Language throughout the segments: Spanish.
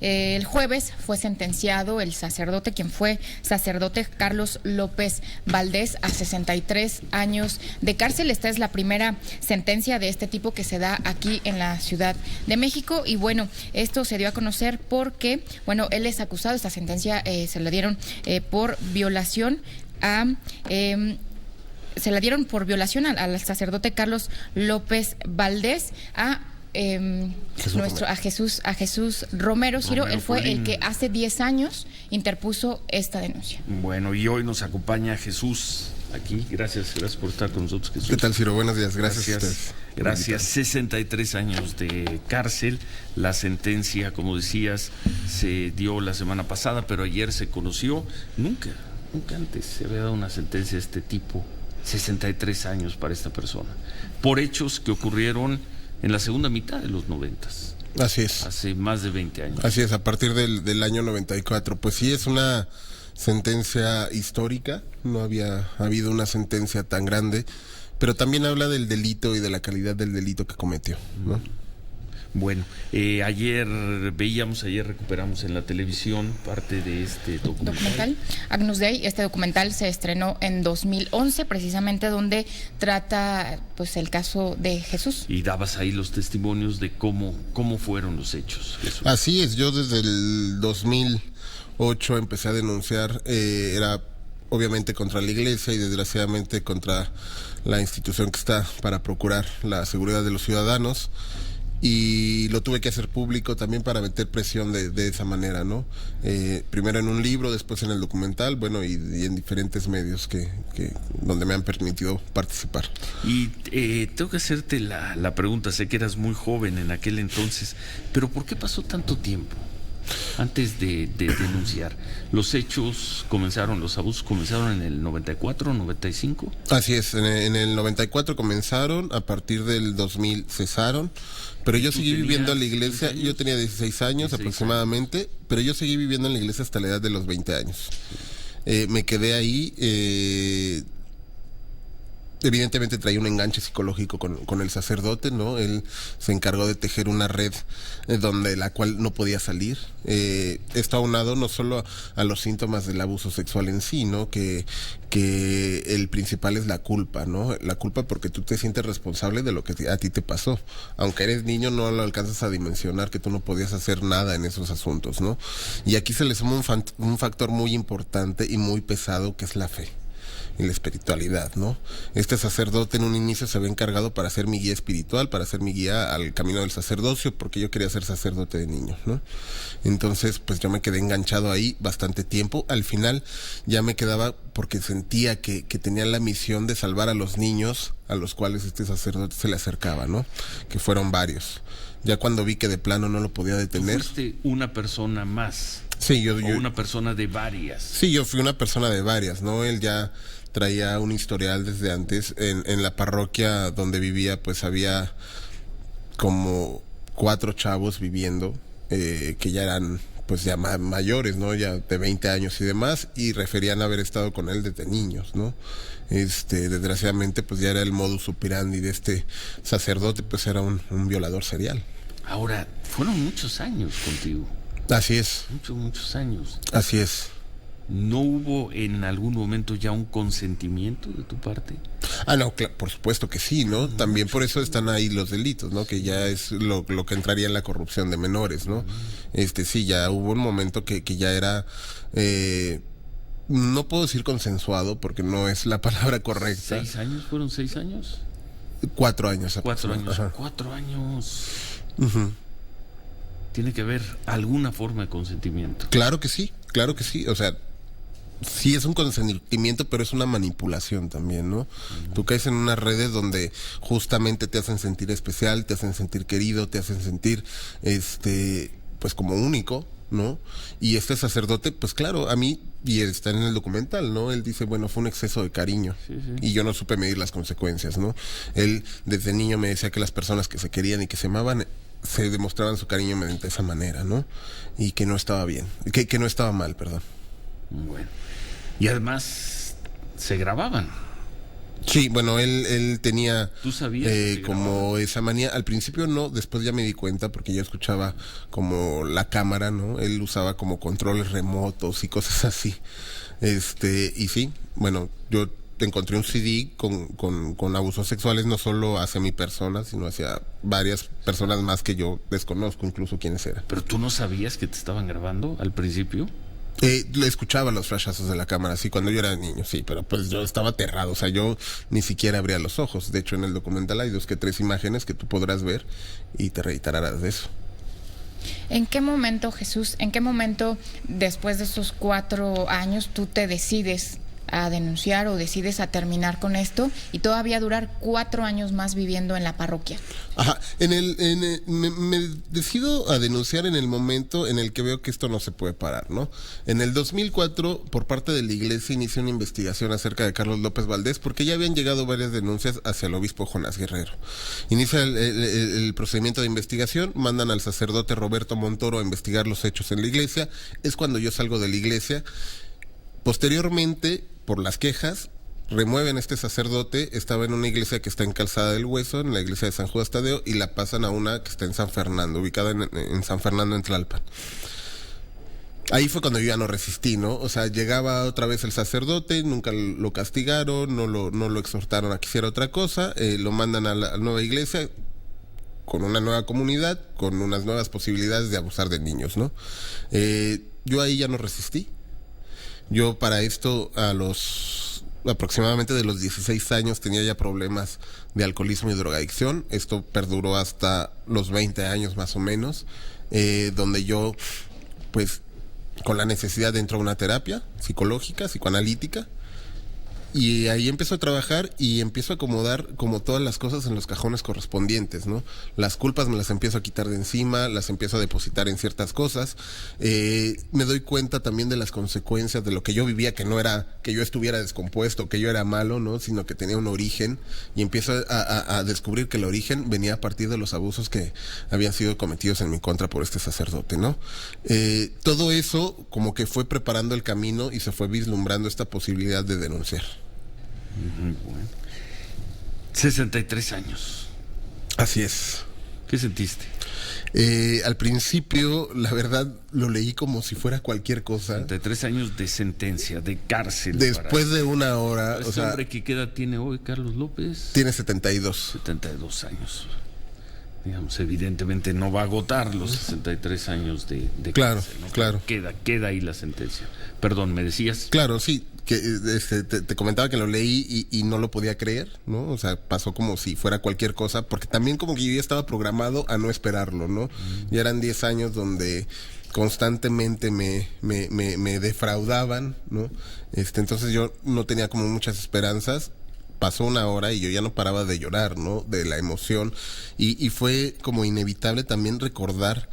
El jueves fue sentenciado el sacerdote, quien fue sacerdote Carlos López Valdés, a 63 años de cárcel. Esta es la primera sentencia de este tipo que se da aquí en la Ciudad de México. Y bueno, esto se dio a conocer porque, bueno, él es acusado, esta sentencia se la dieron por violación al sacerdote Carlos López Valdés, a Jesús Romero, Ciro. Él fue el que hace 10 años interpuso esta denuncia. Bueno, y hoy nos acompaña Jesús aquí. Gracias por estar con nosotros, Jesús. ¿Qué tal, Ciro? Buenos días, gracias a ustedes. Gracias. 63 años de cárcel. La sentencia, como decías, se dio la semana pasada, pero ayer se conoció. Nunca antes se había dado una sentencia de este tipo. 63 años para esta persona, por hechos que ocurrieron en la segunda mitad de los 90s. Así es. Hace más de 20 años. Así es, a partir del año 94. Pues sí, es una sentencia histórica, no había habido una sentencia tan grande, pero también habla del delito y de la calidad del delito que cometió, ¿no? Bueno, ayer recuperamos en la televisión parte de este documental. Agnus Dei. Este documental se estrenó en 2011, precisamente, donde trata pues el caso de Jesús. Y dabas ahí los testimonios de cómo fueron los hechos, Jesús. Así es, yo desde el 2008 empecé a denunciar, era obviamente contra la iglesia y desgraciadamente contra la institución que está para procurar la seguridad de los ciudadanos. Y lo tuve que hacer público también para meter presión de esa manera, ¿no? Primero en un libro, después en el documental, bueno, y en diferentes medios donde me han permitido participar. Y tengo que hacerte la pregunta, sé que eras muy joven en aquel entonces, pero ¿por qué pasó tanto tiempo antes de denunciar? Los abusos comenzaron en el 94, 95. Así es, en el 94 comenzaron, a partir del 2000 cesaron, pero yo seguí viviendo en la iglesia. Yo tenía 16 años aproximadamente, pero yo seguí viviendo en la iglesia hasta la edad de los 20 años. Me quedé ahí. Evidentemente traía un enganche psicológico con el sacerdote, ¿no? Él se encargó de tejer una red la cual no podía salir. Esto aunado no solo a los síntomas del abuso sexual en sí, ¿no? Que el principal es la culpa, ¿no? La culpa porque tú te sientes responsable de lo que a ti te pasó. Aunque eres niño, no lo alcanzas a dimensionar que tú no podías hacer nada en esos asuntos, ¿no? Y aquí se le suma un factor muy importante y muy pesado, que es la fe y la espiritualidad, ¿no? Este sacerdote en un inicio se había encargado para ser mi guía espiritual, para ser mi guía al camino del sacerdocio, porque yo quería ser sacerdote de niño, ¿no? Entonces, pues yo me quedé enganchado ahí bastante tiempo. Al final ya me quedaba porque sentía que tenía la misión de salvar a los niños a los cuales este sacerdote se le acercaba, ¿no? Que fueron varios. Ya cuando vi que de plano no lo podía detener. ¿Tú fuiste una persona más? Sí, ¿O una persona de varias? Sí, yo fui una persona de varias, ¿no? Él ya traía un historial desde antes. En la parroquia donde vivía, pues había como 4 chavos viviendo, que ya eran pues ya mayores, ¿no? Ya de 20 años y demás, y referían haber estado con él desde niños, ¿no? Desgraciadamente, pues ya era el modus operandi de este sacerdote, pues era un violador serial. Ahora, fueron muchos años contigo. Así es. Muchos años. Así es. ¿No hubo en algún momento ya un consentimiento de tu parte? No, por supuesto que sí, ¿no? También por eso están ahí los delitos, ¿no? Que ya es lo que entraría en la corrupción de menores, ¿no? Sí, ya hubo un momento que ya era, no puedo decir consensuado porque no es la palabra correcta. ¿6 años? ¿Fueron 6 años? 4 años. 4 años. Ajá. 4 años. Uh-huh. Tiene que haber alguna forma de consentimiento. Claro que sí. O sea, sí es un consentimiento, pero es una manipulación también, ¿no? Tú caes en unas redes donde justamente te hacen sentir especial, te hacen sentir querido, te hacen sentir, pues como único, ¿no? Y este sacerdote, pues claro, a mí, y está en el documental, ¿no? Él dice, bueno, fue un exceso de cariño. Sí. Y yo no supe medir las consecuencias, ¿no? Él desde niño me decía que las personas que se querían y que se amaban se demostraban su cariño mediante esa manera, ¿no? Y que no estaba bien, que no estaba mal, perdón. Bueno. Y además se grababan. Sí, bueno, él tenía ¿Tú sabías que como esa manía. Al principio no, después ya me di cuenta porque yo escuchaba como la cámara, ¿no? Él usaba como controles remotos y cosas así. Y sí, bueno, yo encontré un CD con abusos sexuales no solo hacia mi persona, sino hacia varias personas más que yo desconozco incluso quiénes eran. ¿Pero tú no sabías que te estaban grabando al principio? Le escuchaba los flashazos de la cámara, sí, cuando yo era niño, sí, pero pues yo estaba aterrado, o sea, yo ni siquiera abría los ojos. De hecho, en el documental hay 2 que 3 imágenes que tú podrás ver y te reiterarás de eso. ¿En qué momento, Jesús, después de esos 4 años, tú te decides a denunciar o decides a terminar con esto y todavía durar 4 años más viviendo en la parroquia? Ajá, me decido a denunciar en el momento en el que veo que esto no se puede parar, ¿no? En el 2004, por parte de la iglesia, inició una investigación acerca de Carlos López Valdés, porque ya habían llegado varias denuncias hacia el obispo Jonás Guerrero. Inicia el procedimiento de investigación, mandan al sacerdote Roberto Montoro a investigar los hechos en la iglesia. Es cuando yo salgo de la iglesia. Posteriormente, por las quejas, remueven a este sacerdote. Estaba en una iglesia que está en Calzada del Hueso, en la iglesia de San Judas Tadeo, y la pasan a una que está en San Fernando, ubicada en San Fernando, en Tlalpan. Ahí fue cuando yo ya no resistí, ¿no? O sea, llegaba otra vez el sacerdote, nunca lo castigaron, no lo exhortaron a que hiciera otra cosa, lo mandan a la nueva iglesia, con una nueva comunidad, con unas nuevas posibilidades de abusar de niños, ¿no? Yo ahí ya no resistí. Yo para esto, aproximadamente de los 16 años, tenía ya problemas de alcoholismo y drogadicción. Esto perduró hasta los 20 años más o menos, donde yo, pues, con la necesidad de entrar a una terapia psicológica, psicoanalítica, y ahí empiezo a trabajar y empiezo a acomodar como todas las cosas en los cajones correspondientes, ¿no? Las culpas me las empiezo a quitar de encima, las empiezo a depositar en ciertas cosas. Me doy cuenta también de las consecuencias de lo que yo vivía, que no era que yo estuviera descompuesto, que yo era malo, ¿no? Sino que tenía un origen, y empiezo a descubrir que el origen venía a partir de los abusos que habían sido cometidos en mi contra por este sacerdote, ¿no? Todo eso como que fue preparando el camino y se fue vislumbrando esta posibilidad de denunciar. Muy bueno. 63 años. Así es. ¿Qué sentiste? Al principio, la verdad, lo leí como si fuera cualquier cosa. 63 años de sentencia, de cárcel. Después de una hora. ¿Este hombre qué edad tiene hoy, Carlos López? Tiene 72. 72 años. Digamos, evidentemente no va a agotar los 63 años de claro, cárcel, ¿no? Claro. Queda ahí la sentencia. Perdón, ¿me decías? Claro, sí. Que te comentaba que lo leí y no lo podía creer, ¿no? O sea, pasó como si fuera cualquier cosa, porque también como que yo ya estaba programado a no esperarlo, ¿no? Ya eran 10 años donde constantemente me defraudaban, ¿no? Entonces yo no tenía como muchas esperanzas. Pasó una hora y yo ya no paraba de llorar, ¿no? De la emoción, y fue como inevitable también recordar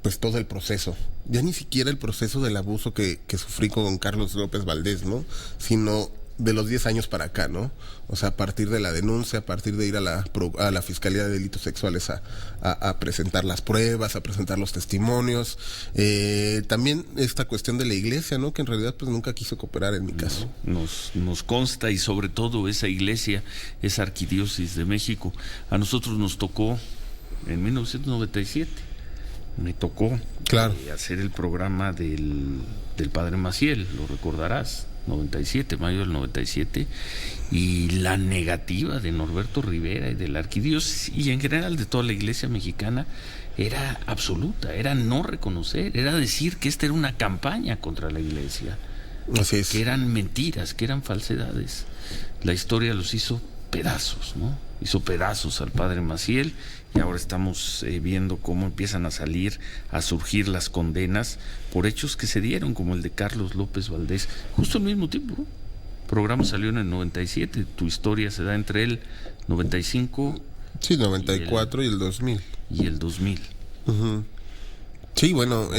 pues todo el proceso, ya ni siquiera el proceso del abuso que sufrí con Carlos López Valdés, ¿no? Sino de los 10 años para acá, ¿no? O sea, a partir de la denuncia, a partir de ir a la Fiscalía de Delitos Sexuales a presentar las pruebas, a presentar los testimonios, también esta cuestión de la iglesia, ¿no? Que en realidad pues nunca quiso cooperar en mi caso. Nos consta, y sobre todo esa iglesia, esa arquidiócesis de México, a nosotros nos tocó en 1997. Me tocó hacer el programa del Padre Maciel, lo recordarás, 97, mayo del 97, y la negativa de Norberto Rivera y de la arquidiócesis y en general de toda la iglesia mexicana era absoluta, era no reconocer, era decir que esta era una campaña contra la iglesia. Así es. Que eran mentiras, que eran falsedades. La historia los hizo pedazos, ¿no? Hizo pedazos al Padre Maciel, y ahora estamos viendo cómo empiezan a surgir las condenas por hechos que se dieron, como el de Carlos López Valdés, justo al mismo tiempo. El programa salió en el 97, tu historia se da entre el 95... Sí, 94 y el 2000. Y el 2000. Uh-huh. Sí, bueno...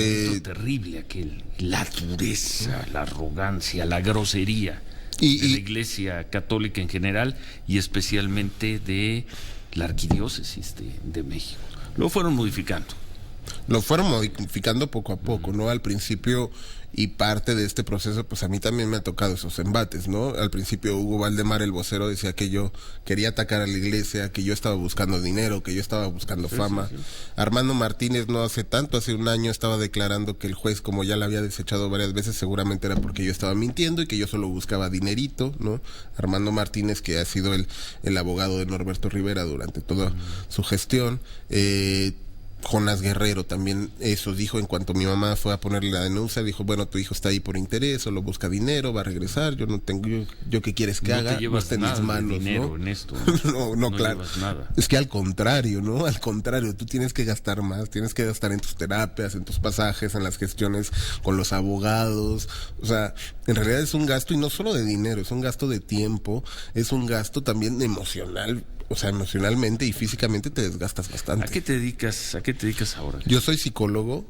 terrible aquel, la dureza, la arrogancia, la grosería de la Iglesia Católica en general y especialmente de la Arquidiócesis de México. Luego fueron modificando. lo fueron modificando poco a poco, ¿no? Al principio, y parte de este proceso, pues a mí también me ha tocado esos embates, ¿no? Al principio Hugo Valdemar, el vocero, decía que yo quería atacar a la iglesia, que yo estaba buscando dinero, que yo estaba buscando fama. Sí. Armando Martínez no hace tanto, hace un año estaba declarando que el juez, como ya la había desechado varias veces, seguramente era porque yo estaba mintiendo y que yo solo buscaba dinerito, ¿no? Armando Martínez, que ha sido el abogado de Norberto Rivera durante toda su gestión. Jonás Guerrero también eso dijo en cuanto mi mamá fue a ponerle la denuncia, dijo, bueno, tu hijo está ahí por interés, solo busca dinero, va a regresar, yo no tengo, yo qué quieres que haga, no está en mis manos, dinero, ¿no? En esto, no, claro, es que al contrario, ¿no? Al contrario, tú tienes que gastar más, tienes que gastar en tus terapias, en tus pasajes, en las gestiones con los abogados, o sea, en realidad es un gasto, y no solo de dinero, es un gasto de tiempo, es un gasto también emocional. O sea, emocionalmente y físicamente te desgastas bastante. ¿A qué te dedicas ahora? Yo soy psicólogo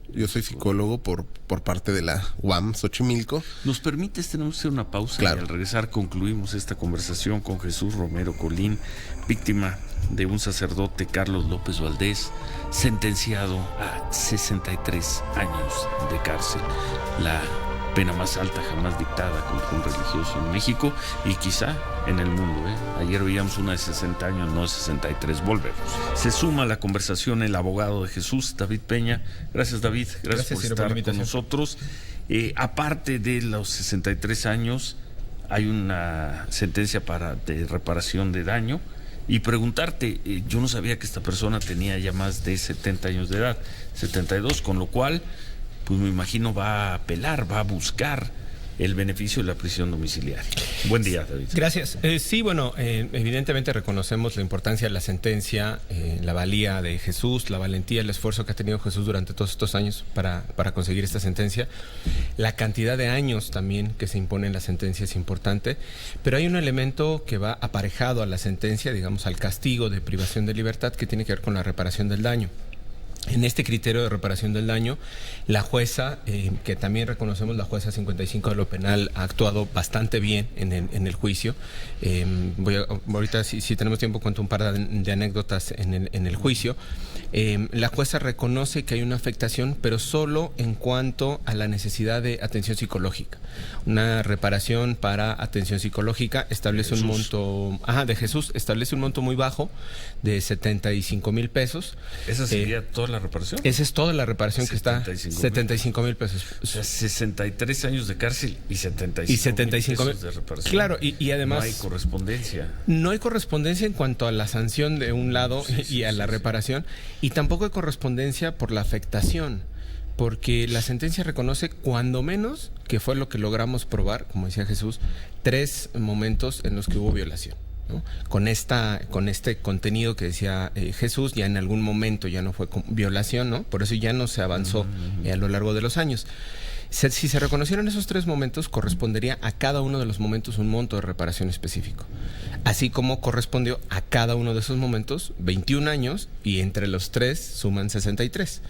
por parte de la UAM Xochimilco. ¿Nos permites, tenemos que hacer una pausa? Claro. Y al regresar concluimos esta conversación con Jesús Romero Colín, víctima de un sacerdote, Carlos López Valdés, sentenciado a 63 años de cárcel. La pena más alta jamás dictada contra un religioso en México y quizá en el mundo, ¿eh? Ayer veíamos una de 60 años, no de 63. Volvemos. Se suma a la conversación el abogado de Jesús, David Peña. Gracias, David. Gracias por estar con nosotros. Aparte de los 63 años, hay una sentencia de reparación de daño. Y preguntarte, yo no sabía que esta persona tenía ya más de 70 años de edad, 72, con lo cual, pues me imagino va a apelar, va a buscar el beneficio de la prisión domiciliaria. Buen día, David. Gracias. Sí, bueno, evidentemente reconocemos la importancia de la sentencia, la valía de Jesús, la valentía, el esfuerzo que ha tenido Jesús durante todos estos años para conseguir esta sentencia. La cantidad de años también que se impone en la sentencia es importante, pero hay un elemento que va aparejado a la sentencia, digamos, al castigo de privación de libertad, que tiene que ver con la reparación del daño. En este criterio de reparación del daño, la jueza, que también reconocemos, la jueza 55 de lo penal, ha actuado bastante bien en el juicio. Ahorita, si tenemos tiempo, cuento un par de anécdotas en el juicio. La jueza reconoce que hay una afectación, pero solo en cuanto a la necesidad de atención psicológica. Una reparación para atención psicológica establece un monto... de Jesús, establece un monto muy bajo de 75,000 pesos. ¿Esa sería toda la reparación? Esa es toda la reparación que está, 75,000 pesos. O sea, 63 años de cárcel y 75,000 pesos de reparación. Claro, y además... No hay correspondencia. No hay correspondencia en cuanto a la sanción de un lado y a la reparación, y tampoco hay correspondencia por la afectación, porque la sentencia reconoce cuando menos, que fue lo que logramos probar, como decía Jesús, 3 momentos en los que hubo violación, ¿no? Con este contenido que decía Jesús, ya en algún momento ya no fue violación, ¿no? Por eso ya no se avanzó a lo largo de los años. Si se reconocieron esos 3 momentos, correspondería a cada uno de los momentos un monto de reparación específico. Así como correspondió a cada uno de esos momentos 21 años, y entre los 3 suman 63.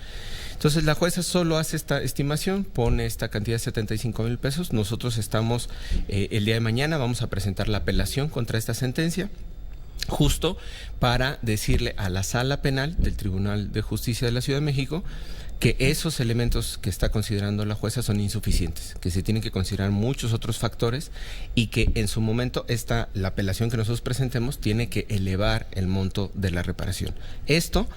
Entonces la jueza solo hace esta estimación, pone esta cantidad de 75,000 pesos. Nosotros estamos, el día de mañana vamos a presentar la apelación contra esta sentencia, justo para decirle a la Sala Penal del Tribunal de Justicia de la Ciudad de México que esos elementos que está considerando la jueza son insuficientes, que se tienen que considerar muchos otros factores, y que en su momento la apelación que nosotros presentemos tiene que elevar el monto de la reparación. Esto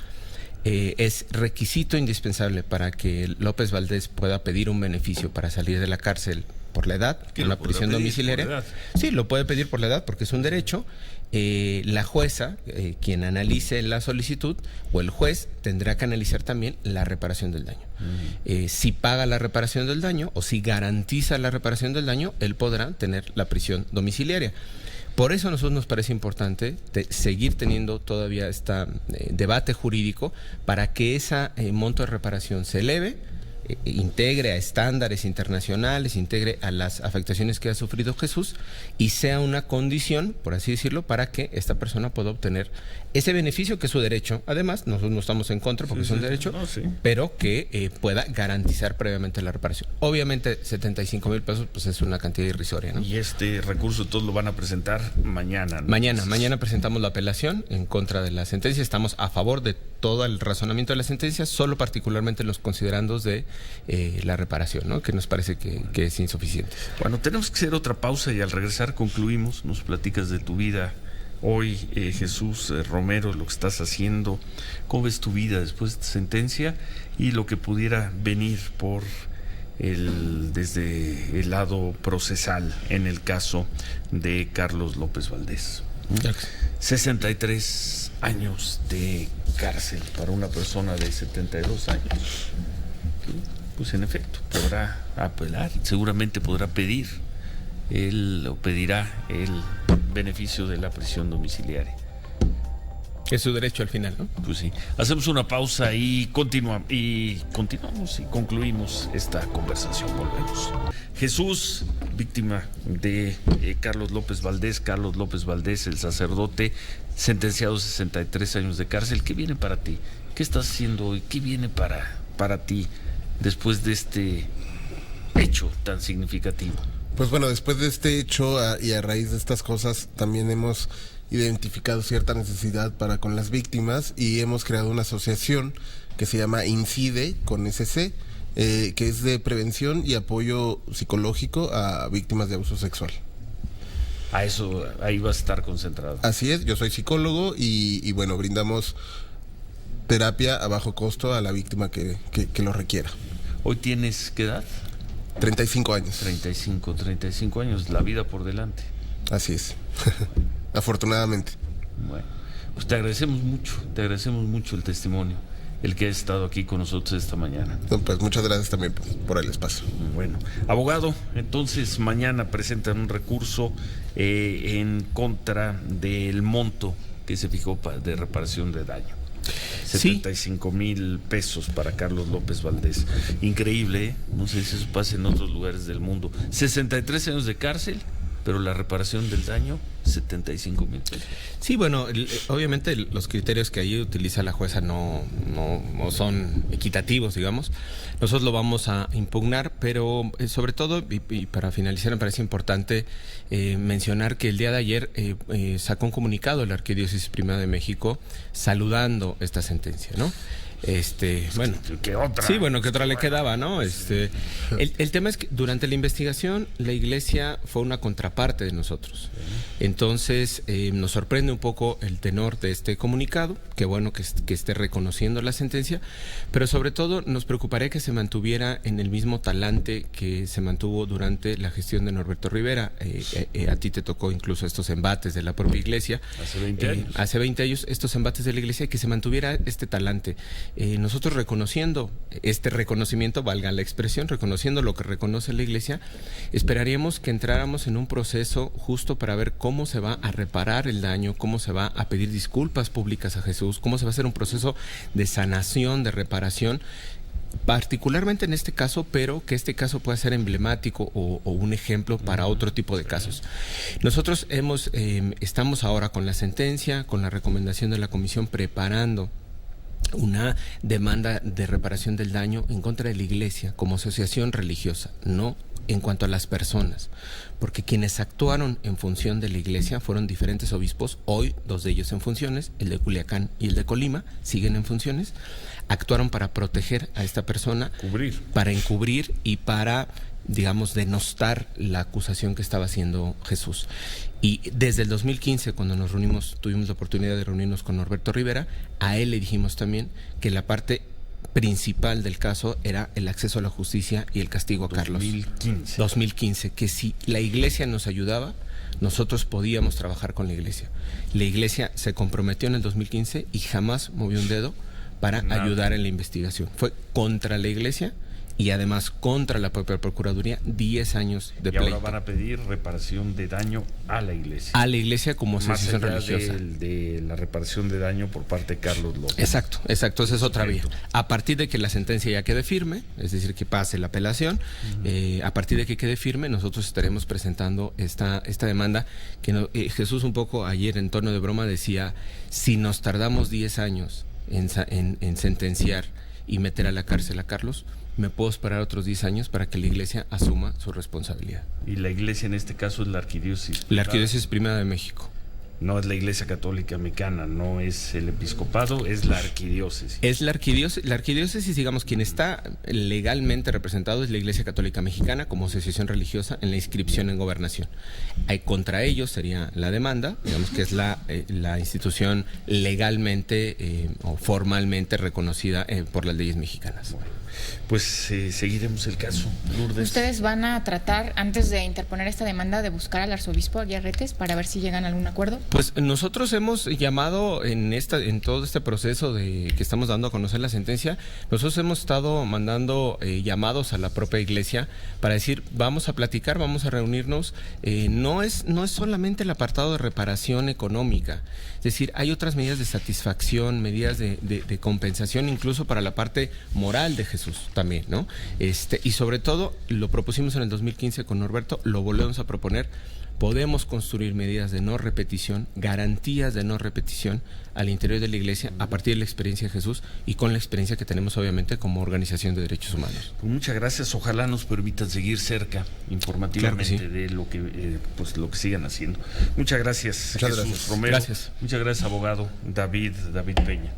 es requisito indispensable para que López Valdés pueda pedir un beneficio para salir de la cárcel por la edad, en la prisión domiciliaria. Sí, lo puede pedir por la edad porque es un derecho. La jueza, quien analice la solicitud, o el juez, tendrá que analizar también la reparación del daño. Si paga la reparación del daño o si garantiza la reparación del daño, él podrá tener la prisión domiciliaria. Por eso a nosotros nos parece importante seguir teniendo todavía este debate jurídico para que ese monto de reparación se eleve, integre a estándares internacionales, integre a las afectaciones que ha sufrido Jesús, y sea una condición, por así decirlo, para que esta persona pueda obtener ese beneficio, que es su derecho. Además, nosotros no estamos en contra porque es un derecho, pero que pueda garantizar previamente la reparación. Obviamente 75,000 pesos pues es una cantidad irrisoria, ¿no? Y este recurso todos lo van a presentar mañana, ¿no? Mañana presentamos la apelación en contra de la sentencia. Estamos a favor de todo el razonamiento de la sentencia, solo particularmente los considerandos de la reparación, ¿no? Que nos parece que es insuficiente. Bueno, tenemos que hacer otra pausa y al regresar concluimos. Nos platicas de tu vida hoy, Jesús Romero, lo que estás haciendo, cómo ves tu vida después de esta sentencia y lo que pudiera venir por desde el lado procesal en el caso de Carlos López Valdés. 63 años de cárcel para una persona de 72 años. Pues en efecto, podrá apelar, seguramente podrá pedir pedirá el beneficio de la prisión domiciliaria. Es su derecho al final, ¿no? Pues sí. Hacemos una pausa y continuamos y concluimos esta conversación. Volvemos. Jesús, víctima de Carlos López Valdés, el sacerdote, sentenciado a 63 años de cárcel. ¿Qué viene para ti? ¿Qué estás haciendo hoy? ¿Qué viene para ti después de este hecho tan significativo? Pues bueno, después de este hecho y a raíz de estas cosas también hemos identificado cierta necesidad para con las víctimas y hemos creado una asociación que se llama INCIDE con SC, que es de prevención y apoyo psicológico a víctimas de abuso sexual. Ahí vas a estar concentrado. Así es, yo soy psicólogo y bueno, brindamos terapia a bajo costo a la víctima que lo requiera. ¿Hoy tienes qué edad? 35 años. 35 años, la vida por delante. Así es. Afortunadamente. Bueno, pues te agradecemos mucho el testimonio, el que has estado aquí con nosotros esta mañana. No, pues muchas gracias también por el espacio. Bueno, abogado, entonces mañana presentan un recurso en contra del monto que se fijó de reparación de daño. 75,000 pesos para Carlos López Valdés. Increíble, ¿eh? No sé si eso pasa en otros lugares del mundo. 63 años de cárcel, pero la reparación del daño, 75,000 pesos. Sí, bueno, obviamente los criterios que ahí utiliza la jueza no son equitativos, digamos. Nosotros lo vamos a impugnar, pero sobre todo, y para finalizar, me parece importante mencionar que el día de ayer sacó un comunicado la Arquidiócesis Primada de México saludando esta sentencia, ¿no? Bueno, ¿qué otra? Sí, bueno, ¿qué otra le quedaba, no? El tema es que durante la investigación la Iglesia fue una contraparte de nosotros. Entonces nos sorprende un poco el tenor de este comunicado, que bueno que esté reconociendo la sentencia, pero sobre todo nos preocuparía que se mantuviera en el mismo talante que se mantuvo durante la gestión de Norberto Rivera. A ti te tocó incluso estos embates de la propia Iglesia. Hace 20 años. Hace 20 años, estos embates de la Iglesia, que se mantuviera este talante. Nosotros reconociendo este reconocimiento, valga la expresión, reconociendo lo que reconoce la Iglesia, esperaríamos que entráramos en un proceso justo para ver cómo se va a reparar el daño, cómo se va a pedir disculpas públicas a Jesús, cómo se va a hacer un proceso de sanación, de reparación, particularmente en este caso, pero que este caso pueda ser emblemático o un ejemplo para otro tipo de casos. Nosotros estamos ahora con la sentencia, con la recomendación de la comisión, preparando una demanda de reparación del daño en contra de la Iglesia como asociación religiosa, no en cuanto a las personas, porque quienes actuaron en función de la Iglesia fueron diferentes obispos, hoy 2 de ellos en funciones, el de Culiacán y el de Colima, siguen en funciones, actuaron para proteger a esta persona, para encubrir y para, digamos, denostar la acusación que estaba haciendo Jesús. Y desde el 2015, cuando tuvimos la oportunidad de reunirnos con Norberto Rivera, a él le dijimos también que la parte principal del caso era el acceso a la justicia y el castigo a Carlos. 2015, que si la Iglesia nos ayudaba, nosotros podíamos trabajar con la Iglesia. La Iglesia se comprometió en el 2015 y jamás movió un dedo para ayudar en la investigación. Fue contra la Iglesia y además contra la propia Procuraduría 10 años de pleito. Y ahora van a pedir reparación de daño a la Iglesia. A la Iglesia como asociación religiosa. De la reparación de daño por parte de Carlos López. Exacto, esa es otra vía. A partir de que la sentencia ya quede firme, es decir, que pase la apelación, a partir de que quede firme, nosotros estaremos presentando esta demanda que Jesús un poco ayer en tono de broma decía, si nos tardamos 10 años en sentenciar y meter a la cárcel a Carlos, me puedo esperar otros 10 años para que la Iglesia asuma su responsabilidad. Y la Iglesia en este caso es la Arquidiócesis. La Arquidiócesis Primada de México. No es la Iglesia Católica Mexicana, no es el episcopado, es la arquidiócesis. Es la arquidiócesis, digamos, quien está legalmente representado es la Iglesia Católica Mexicana como asociación religiosa en la inscripción en gobernación. Contra ellos sería la demanda, digamos que es la institución legalmente o formalmente reconocida por las leyes mexicanas. Bueno, pues seguiremos el caso, Lourdes. ¿Ustedes van a tratar, antes de interponer esta demanda, de buscar al arzobispo Aguirretes para ver si llegan a algún acuerdo? Pues nosotros hemos llamado en todo este proceso de que estamos dando a conocer la sentencia, nosotros hemos estado mandando llamados a la propia iglesia para decir, vamos a platicar, vamos a reunirnos. No es solamente el apartado de reparación económica, es decir, hay otras medidas de satisfacción, medidas de compensación, incluso para la parte moral de Jesús también, ¿no? Y sobre todo, lo propusimos en el 2015 con Norberto, lo volvemos a proponer. Podemos construir medidas de no repetición, garantías de no repetición al interior de la iglesia a partir de la experiencia de Jesús y con la experiencia que tenemos obviamente como organización de derechos humanos. Pues muchas gracias, ojalá nos permitan seguir cerca informativamente Claro que sí. de lo que lo que sigan haciendo. Muchas gracias, Muchas Jesús gracias. Romero. Gracias. Muchas gracias, abogado David Peña.